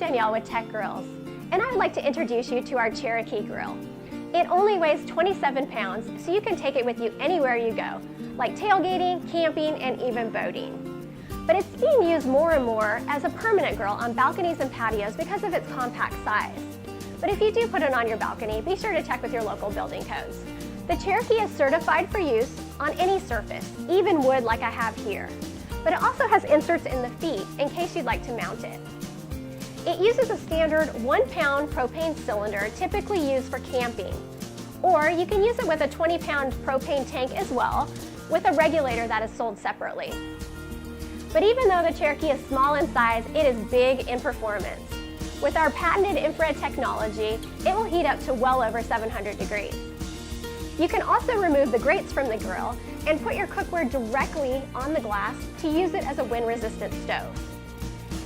Danielle with TEC Grills, and I would like to introduce you to our Cherokee grill. It only weighs 27 pounds, so you can take it with you anywhere you go, like tailgating, camping, and even boating. But it's being used more and more as a permanent grill on balconies and patios because of its compact size. But if you do put it on your balcony, be sure to check with your local building codes. The Cherokee is certified for use on any surface, even wood like I have here. But it also has inserts in the feet in case you'd like to mount it. It uses a standard 1-pound propane cylinder typically used for camping. Or you can use it with a 20-pound propane tank as well, with a regulator that is sold separately. But even though the Cherokee is small in size, it is big in performance. With our patented infrared technology, it will heat up to well over 700 degrees. You can also remove the grates from the grill and put your cookware directly on the glass to use it as a wind-resistant stove.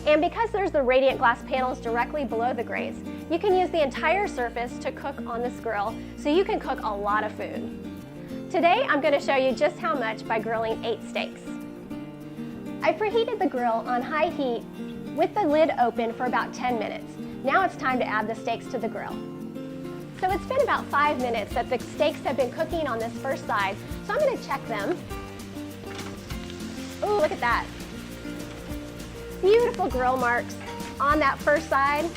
And because there's the radiant glass panels directly below the grates, you can use the entire surface to cook on this grill, so you can cook a lot of food. Today, I'm going to show you just how much by grilling 8 steaks. I preheated the grill on high heat with the lid open for about 10 minutes. Now it's time to add the steaks to the grill. So it's been about 5 minutes that the steaks have been cooking on this first side, so I'm going to check them. Ooh, look at that. Beautiful grill marks on that first side.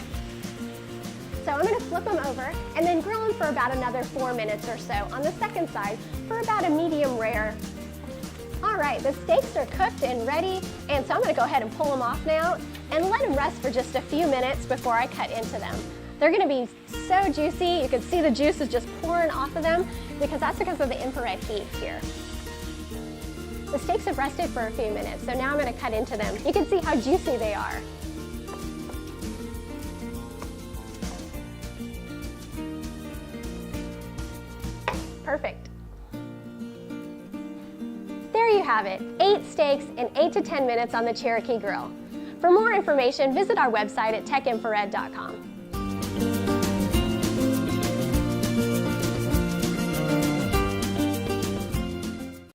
So I'm going to flip them over and then grill them for about another 4 minutes or so on the second side for about a medium rare. All right, the steaks are cooked and ready, and so I'm going to go ahead and pull them off now and let them rest for just a few minutes before I cut into them. They're going to be so juicy. You can see the juice is just pouring off of them because that's because of the infrared heat here. The steaks have rested for a few minutes, so now I'm going to cut into them. You can see how juicy they are. Perfect. There you have it, 8 steaks in 8 to 10 minutes on the Cherokee grill. For more information, visit our website at techinfrared.com.